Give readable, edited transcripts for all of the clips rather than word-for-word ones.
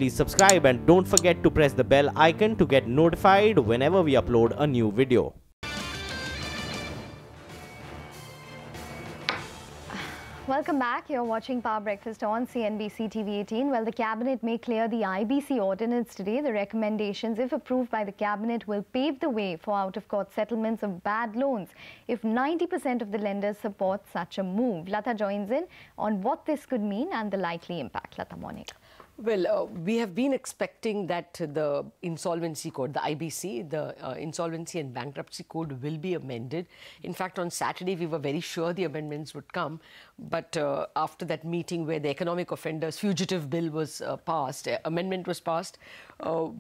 please subscribe and don't forget to press the bell icon to get notified whenever we upload a new video. Welcome back. You're watching Power Breakfast on CNBC TV18. Well, the Cabinet may clear the IBC Ordinance today. The recommendations, if approved by the Cabinet, will pave the way for out-of-court settlements of bad loans if 90% of the lenders support such a move. Lata joins in on what this could mean and the likely impact. Lata, morning. Well, we have been expecting that the Insolvency Code, the IBC, the Insolvency and Bankruptcy Code will be amended. In fact, on Saturday, we were very sure the amendments would come. But after that meeting where the Economic Offenders Fugitive Bill was passed, amendment was passed,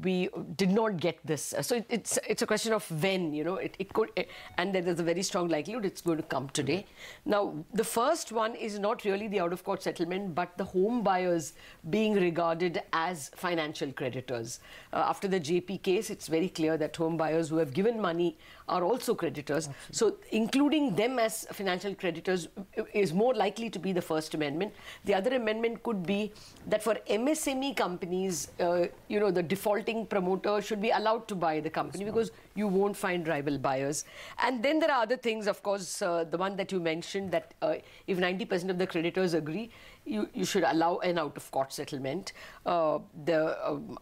we did not get this. So it's a question of when, you know, it could, and there's a very strong likelihood it's going to come today. Now, the first one is not really the out-of-court settlement, but the home buyers being regarded as financial creditors. After the JP case, it's very clear that home buyers who have given money are also creditors. Absolutely. So including them as financial creditors is more likely to be the first amendment. The other amendment could be that for MSME companies, you know, the defaulting promoter should be allowed to buy the company because you won't find rival buyers. And then there are other things, of course, the one that you mentioned, that if 90% of the creditors agree, you should allow an out-of-court settlement. The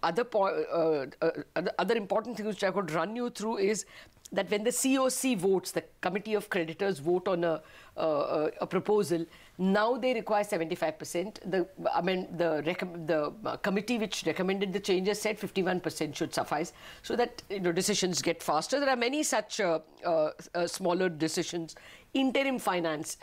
other important thing which I could run you through is that when the COC votes, the Committee of Creditors vote on a proposal, now they require 75%. The committee which recommended the changes said 51% should suffice, so that, you know, decisions get faster. There are many such smaller decisions. Interim finance,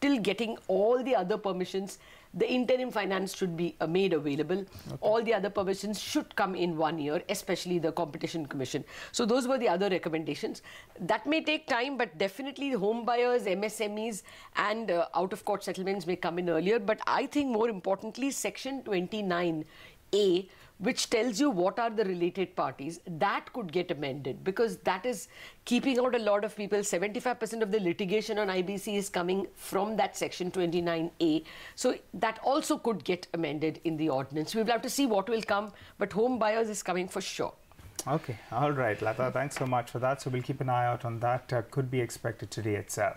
till getting all the other permissions, the interim finance should be made available. Okay. All the other permissions should come in 1 year, especially the Competition Commission. So those were the other recommendations. That may take time, but definitely home buyers, MSMEs and out-of-court settlements may come in earlier. But I think more importantly, Section 29A, which tells you what are the related parties, that could get amended, because that is keeping out a lot of people. 75% of the litigation on IBC is coming from that Section 29A. So that also could get amended in the ordinance. We will have to see what will come, but home buyers is coming for sure. Okay, all right, Lata, thanks so much for that. So we'll keep an eye out on that. Could be expected today itself.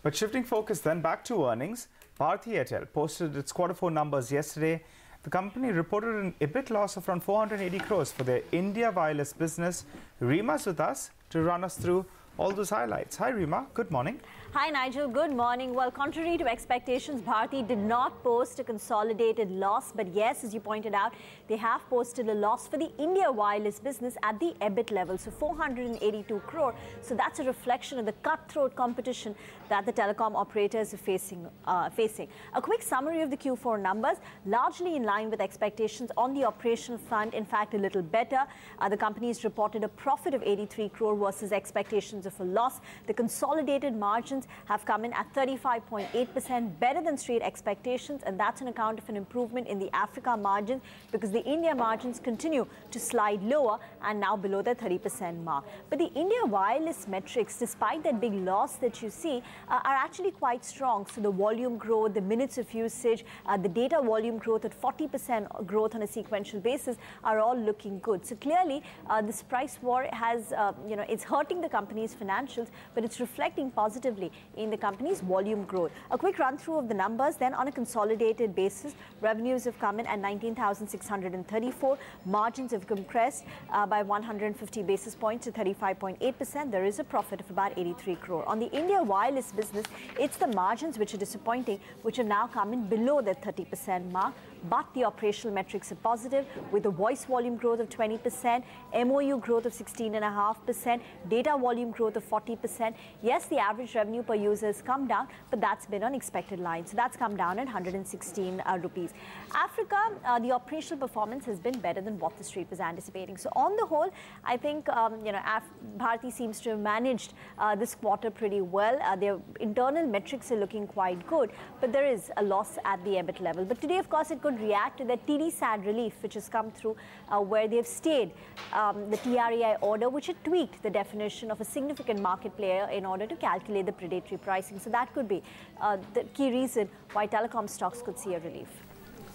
But shifting focus then back to earnings, Bharti Airtel posted its Q4 numbers yesterday. The company reported an EBIT loss of around 480 crores for their India wireless business. Reema's with us to run us through all those highlights. Hi Reema, good morning. Hi Nigel, good morning. Well, contrary to expectations, Bharti did not post a consolidated loss. But yes, as you pointed out, they have posted a loss for the India wireless business at the EBIT level. So 482 crore. So that's a reflection of the cutthroat competition that the telecom operators are facing. A quick summary of the Q4 numbers, largely in line with expectations on the operational front. In fact, a little better. The company's reported a profit of 83 crore versus expectations of a loss. The consolidated margins have come in at 35.8%, better than street expectations, and that's on account of an improvement in the Africa margins, because the India margins continue to slide lower and now below the 30% mark. But the India wireless metrics, despite that big loss that you see, are actually quite strong. So the volume growth, the minutes of usage, the data volume growth at 40% growth on a sequential basis are all looking good. So clearly, this price war has, it's hurting the company's financials, but it's reflecting positively in the company's volume growth. A quick run through of the numbers then. On a consolidated basis, revenues have come in at 19,634. Margins have compressed by 150 basis points to 35.8%. There is a profit of about 83 crore. On the India wireless business, it's the margins which are disappointing, which have now come in below the 30% mark. But the operational metrics are positive, with a voice volume growth of 20%, MOU growth of 16.5%, data volume growth of 40%. Yes, the average revenue per user has come down, but that's been on expected lines. So that's come down at 116 rupees. Africa, the operational performance has been better than what the street was anticipating. So on the whole, I think Bharti seems to have managed this quarter pretty well. Their internal metrics are looking quite good, but there is a loss at the EBIT level. But today, of course, it could react to the TD SAD relief, which has come through, where they've stayed the TRAI order, which had tweaked the definition of a significant market player in order to calculate the predatory pricing. So that could be the key reason why telecom stocks could see a relief.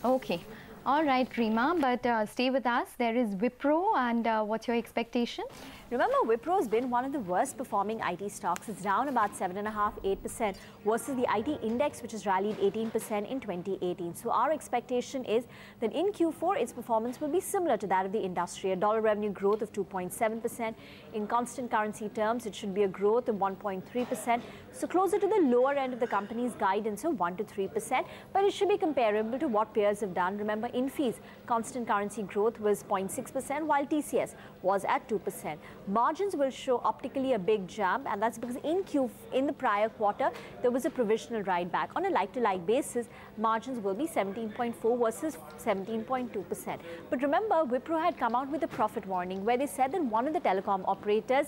Okay. All right, Rima, but stay with us. There is Wipro, and what's your expectation? Remember, Wipro has been one of the worst performing IT stocks. It's down about 7.5–8% versus the IT index, which has rallied 18% in 2018. So our expectation is that in Q4, its performance will be similar to that of the industry. A dollar revenue growth of 2.7%. In constant currency terms, it should be a growth of 1.3%. So closer to the lower end of the company's guidance of 1 to 3%. But it should be comparable to what peers have done. Remember, in fees, constant currency growth was 0.6%, while TCS was at 2%. Margins will show optically a big jump, and that's because in the prior quarter, there was a provisional write back. On a like-to-like basis, margins will be 17.4 versus 17.2%. But remember, Wipro had come out with a profit warning where they said that one of the telecom operators,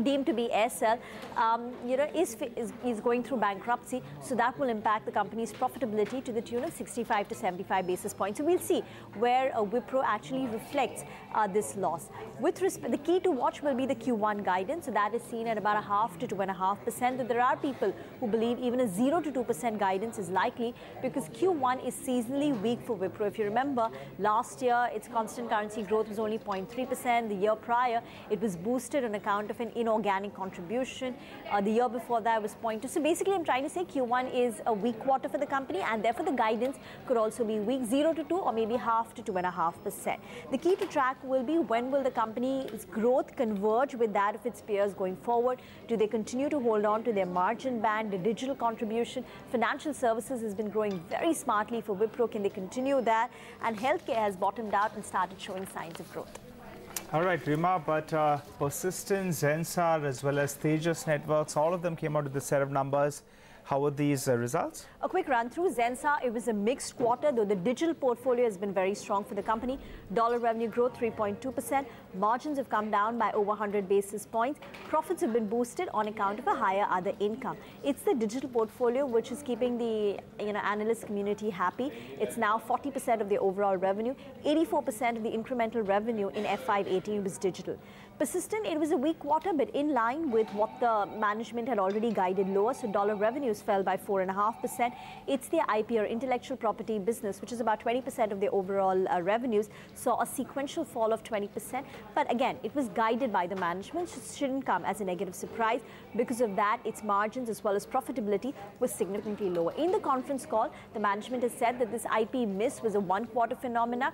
deemed to be Aircel, is going through bankruptcy, so that will impact the company's profitability to the tune of 65 to 75 basis points. So we'll see where Wipro actually reflects this loss. With respect, the key to watch will be the Q1 guidance, so that is seen at about 0.5 to 2.5%. But there are people who believe even a 0 to 2% guidance is likely because Q1 is seasonally weak for Wipro. If you remember, last year its constant currency growth was only 0.3%. The year prior, it was boosted on account of an inorganic contribution. The year before that was 0.2. So basically, I'm trying to say Q1 is a weak quarter for the company, and therefore the guidance could also be weak, 0 to 2 or maybe 0.5 to 2.5%. The key to track will be when will the company's growth converge with that of its peers going forward. Do they continue to hold on to their margin band, the digital contribution? Financial services has been growing very smartly for Wipro. Can they continue that? And healthcare has bottomed out and started showing signs of growth. All right, Rima, but Persistence, Zensar, as well as Tejas Networks, all of them came out with a set of numbers. How were these results? A quick run through. Zensar, it was a mixed quarter, though the digital portfolio has been very strong for the company. Dollar revenue growth 3.2%. Margins have come down by over 100 basis points. Profits have been boosted on account of a higher other income. It's the digital portfolio which is keeping the analyst community happy. It's now 40% of the overall revenue. 84% of the incremental revenue in FY18 was digital. Persistent, it was a weak quarter, but in line with what the management had already guided lower. So dollar revenues fell by 4.5%. It's the IP or intellectual property business, which is about 20% of the overall revenues, saw a sequential fall of 20%. But again, it was guided by the management, so it shouldn't come as a negative surprise. Because of that, its margins as well as profitability was significantly lower. In the conference call, the management has said that this IP miss was a one-quarter phenomena,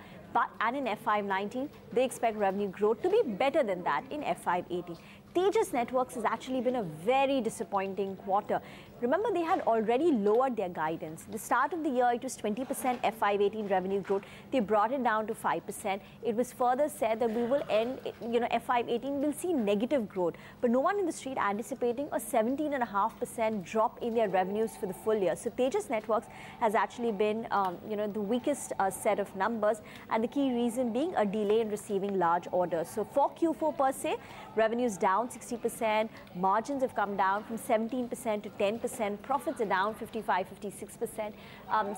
and in FY19, they expect revenue growth to be better than that in FY18. Tejas Networks has actually been a very disappointing quarter. Remember, they had already lowered their guidance. The start of the year, it was 20% FY18 revenue growth. They brought it down to 5%. It was further said that we will end, FY18 will see negative growth. But no one in the street anticipating a 17.5% drop in their revenues for the full year. So Tejas Networks has actually been, the weakest set of numbers, and the key reason being a delay in receiving large orders. So for Q4 per se, revenues down 60%, margins have come down from 17% to 10%, profits are down 55–56%.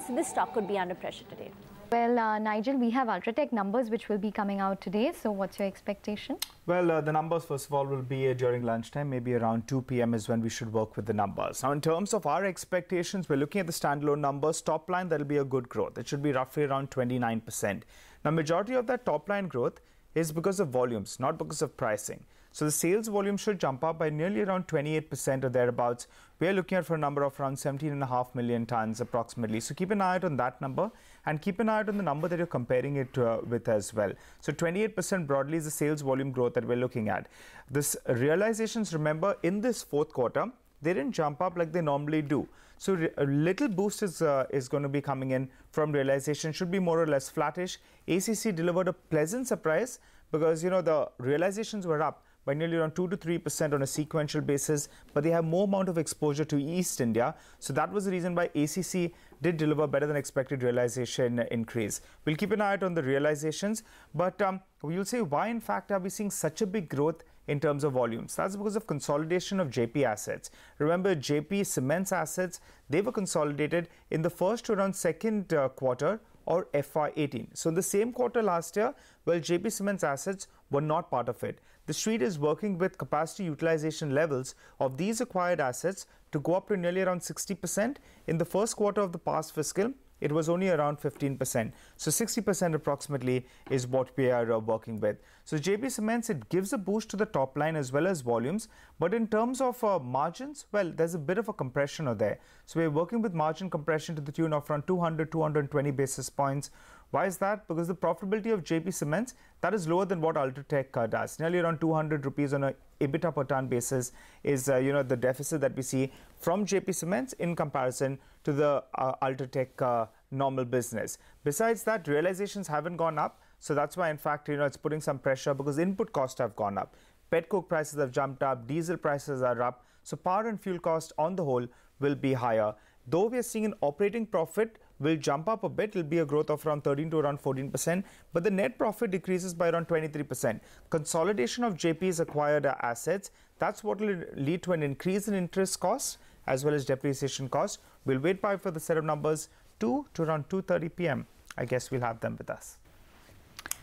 So this stock could be under pressure today. Well, Nigel, we have Ultratech numbers which will be coming out today. So what's your expectation? Well, the numbers, first of all, will be during lunchtime. Maybe around 2 p.m. is when we should work with the numbers. Now, in terms of our expectations, we're looking at the standalone numbers. Top line, that'll be a good growth. It should be roughly around 29%. Now, majority of that top line growth is because of volumes, not because of pricing. So the sales volume should jump up by nearly around 28% or thereabouts. We're looking at for a number of around 17.5 million tons approximately. So keep an eye out on that number, and keep an eye out on the number that you're comparing it with as well. So 28% broadly is the sales volume growth that we're looking at. This realizations, remember, in this fourth quarter, they didn't jump up like they normally do. So a little boost is going to be coming in from realization, should be more or less flattish. ACC delivered a pleasant surprise because, the realizations were up by nearly around 2 to 3% on a sequential basis, but they have more amount of exposure to East India. So that was the reason why ACC did deliver better than expected realization increase. We'll keep an eye out on the realizations, but we'll say why in fact are we seeing such a big growth in terms of volumes? That's because of consolidation of JP assets. Remember, JP Cement's assets, they were consolidated in the first to around second quarter or FY18. So in the same quarter last year, well, JP Cement's assets were not part of it. The street is working with capacity utilization levels of these acquired assets to go up to nearly around 60% in the first quarter of the past fiscal. it was only around 15%. So 60% approximately is what we are working with. So JP Cements, it gives a boost to the top line as well as volumes. But in terms of margins, well, there's a bit of a compression there. So we're working with margin compression to the tune of around 200, 220 basis points. Why is that? Because the profitability of JP Cements, that is lower than what UltraTech does. Nearly around 200 rupees on a EBITDA per ton basis is the deficit that we see from JP Cements in comparison to the UltraTech normal business. Besides that, realizations haven't gone up. So that's why, in fact, it's putting some pressure because input costs have gone up. Petcoke prices have jumped up. Diesel prices are up. So power and fuel cost on the whole will be higher. Though we are seeing an operating profit will jump up a bit, it will be a growth of around 13 to around 14%, but the net profit decreases by around 23%. Consolidation of JP's acquired assets, that's what will lead to an increase in interest costs as well as depreciation costs. We'll wait for the set of numbers 2 to around 2:30 p.m. I guess we'll have them with us.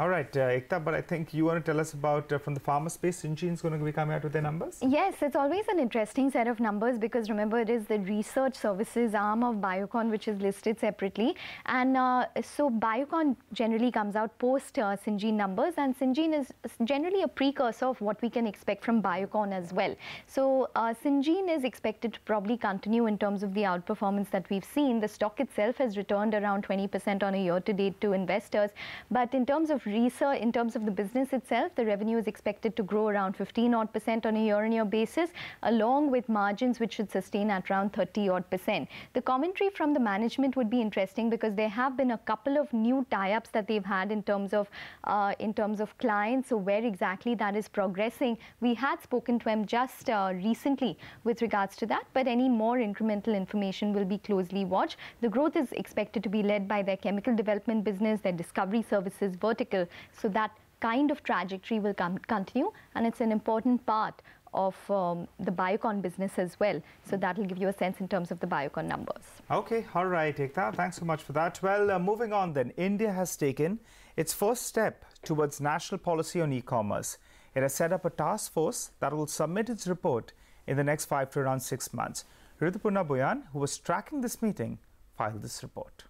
All right, Ekta, but I think you want to tell us about from the pharma space, Syngene is going to be coming out with their numbers? Yes, it's always an interesting set of numbers because remember it is the research services arm of Biocon which is listed separately, and so Biocon generally comes out post Syngene numbers, and Syngene is generally a precursor of what we can expect from Biocon as well. So Syngene is expected to probably continue in terms of the outperformance that we've seen. The stock itself has returned around 20% on a year-to-date to investors, but in terms of research, in terms of the business itself, the revenue is expected to grow around 15% on a year-on-year basis, along with margins which should sustain at around 30%. The commentary from the management would be interesting because there have been a couple of new tie-ups that they've had in terms of clients. So where exactly that is progressing, we had spoken to them just recently with regards to that, but any more incremental information will be closely watched. The growth is expected to be led by their chemical development business, their discovery services vertical. So that kind of trajectory will continue, and it's an important part of the Biocon business as well. So that will give you a sense in terms of the Biocon numbers. Okay, all right, Ekta, thanks so much for that. Well, moving on then, India has taken its first step towards national policy on e-commerce. It has set up a task force that will submit its report in the next 5 to around 6 months. Ritupurna Boyan, who was tracking this meeting, filed this report.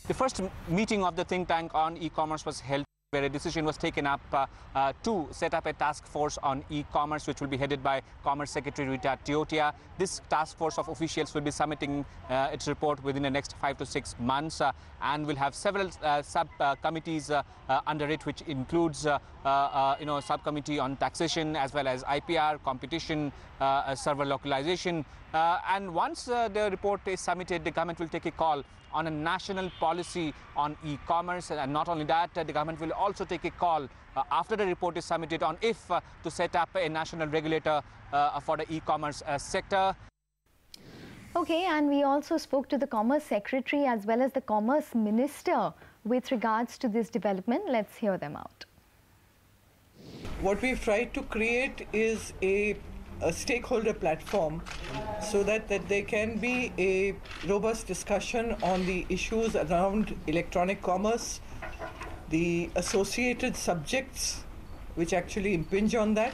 The first meeting of the think tank on e-commerce was held where a decision was taken up to set up a task force on e-commerce, which will be headed by Commerce Secretary Rita Tiotia. This task force of officials will be submitting its report within the next 5 to 6 months and will have several sub-committees under it, which includes subcommittee on taxation as well as IPR, competition, server localization. And once the report is submitted, the government will take a call on a national policy on e-commerce, and not only that, the government will also take a call after the report is submitted on if to set up a national regulator for the e-commerce sector. Okay, and we also spoke to the Commerce Secretary as well as the Commerce Minister with regards to this development. Let's hear them out. What we've tried to create is a stakeholder platform so that there can be a robust discussion on the issues around electronic commerce, the associated subjects which actually impinge on that.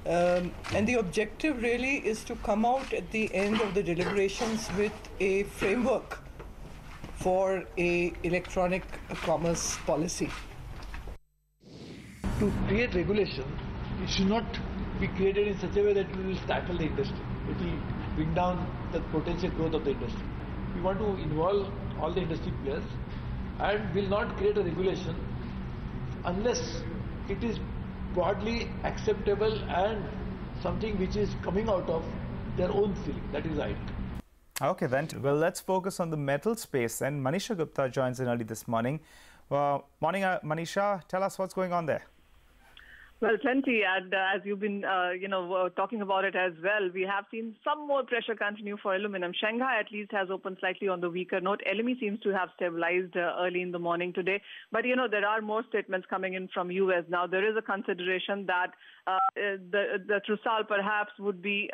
And the objective really is to come out at the end of the deliberations with a framework for a electronic commerce policy. To create regulation, it should not be created in such a way that we will stifle the industry. It will bring down the potential growth of the industry. We want to involve all the industry players and will not create a regulation unless it is broadly acceptable and something which is coming out of their own feeling. That is right. Okay then, well, let's focus on the metal space. And Manisha Gupta joins in early this morning. Morning, Manisha, tell us what's going on there. Well, plenty, and as you've been, talking about it as well, we have seen some more pressure continue for aluminum. Shanghai at least has opened slightly on the weaker note. LME seems to have stabilized early in the morning today. But, there are more statements coming in from U.S. Now, there is a consideration that the Trusal perhaps would be,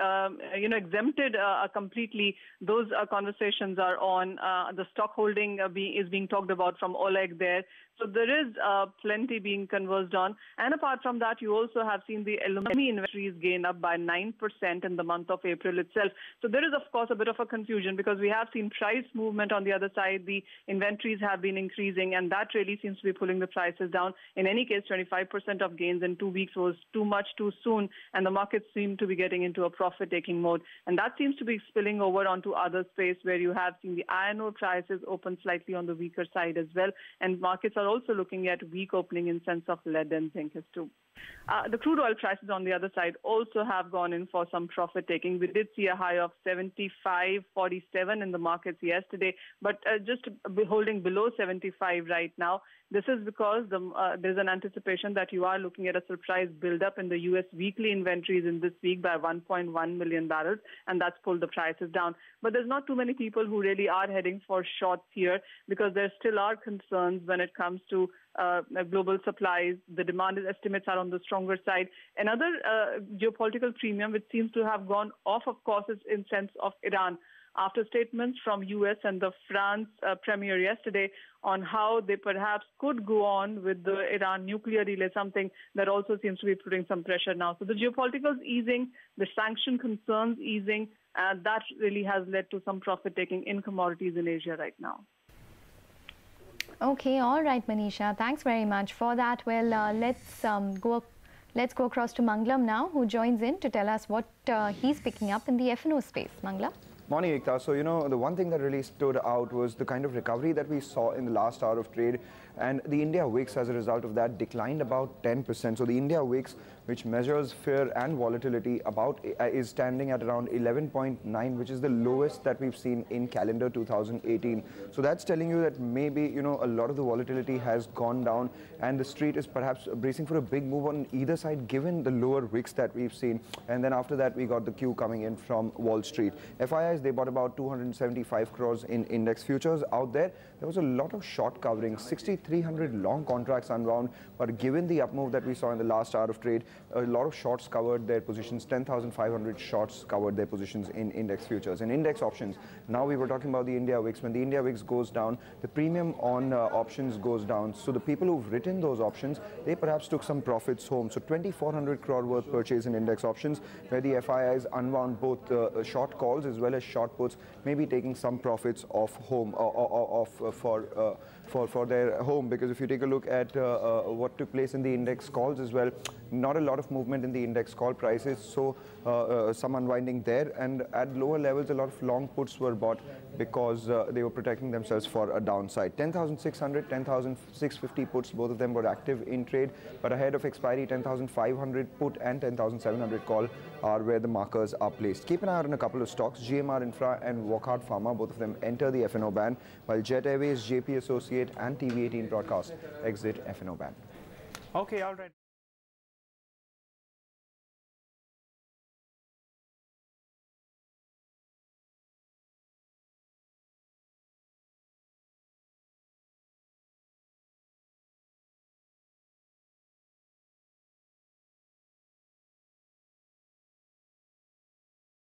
exempted completely. Those conversations are on. The stock holding is being talked about from Oleg there. So there is plenty being conversed on. And apart from that, you also have seen the aluminum inventories gain up by 9% in the month of April itself. So there is, of course, a bit of a confusion because we have seen price movement on the other side. The inventories have been increasing, and that really seems to be pulling the prices down. In any case, 25% of gains in 2 weeks was too much too soon, and the markets seem to be getting into a profit-taking mode. And that seems to be spilling over onto other space where you have seen the iron ore prices open slightly on the weaker side as well. And markets are also looking at weak opening in sense of lead and zinc as too. The crude oil prices on the other side also have gone in for some profit taking. We did see a high of 75.47 in the markets yesterday, but just holding below 75 right now. This is because there's an anticipation that you are looking at a surprise build-up in the U.S. weekly inventories in this week by 1.1 million barrels, and that's pulled the prices down. But there's not too many people who really are heading for shorts here because there still are concerns when it comes to global supplies. The demand estimates are on the stronger side. Another geopolitical premium which seems to have gone off, of course, is in sense of Iran. After statements from U.S. and the France premier yesterday on how they perhaps could go on with the Iran nuclear deal is something that also seems to be putting some pressure now. So the geopolitical easing, the sanction concerns easing, that really has led to some profit-taking in commodities in Asia right now. Okay, all right, Manisha. Thanks very much for that. Well, let's go across to Manglam now, who joins in to tell us what he's picking up in the F&O space. Manglam? Morning, Ekta. So, the one thing that really stood out was the kind of recovery that we saw in the last hour of trade, and the India VIX as a result of that declined about 10%. So the India VIX, which measures fear and volatility, is standing at around 11.9, which is the lowest that we've seen in calendar 2018. So that's telling you that maybe, a lot of the volatility has gone down, and the street is perhaps bracing for a big move on either side, given the lower VIX that we've seen. And then after that, we got the cue coming in from Wall Street. FIIs, they bought about 275 crores in index futures out there. There was a lot of short covering, 6,300 long contracts unwound, but given the up move that we saw in the last hour of trade, a lot of shorts covered their positions. 10,500 shorts covered their positions in index futures. And index options, now we were talking about the India VIX. When the India VIX goes down, the premium on options goes down. So the people who've written those options, they perhaps took some profits home. So 2,400 crore worth purchase in index options, where the FIIs unwound both short calls as well as short puts, maybe taking some profits off home for their home. Because if you take a look at what took place in the index calls as well, not a lot of movement in the index call prices, so some unwinding there, and at lower levels a lot of long puts were bought because they were protecting themselves for a downside. 10,600, 10,650 puts, both of them were active in trade, but ahead of expiry, 10,500 put and 10,700 call are where the markers are placed. Keep an eye out on a couple of stocks. GMR Infra and Wockhardt Pharma, both of them enter the F&O ban, while Jet Airways, JP Associate and TV18 Broadcast exit F&O ban. Okay, all right.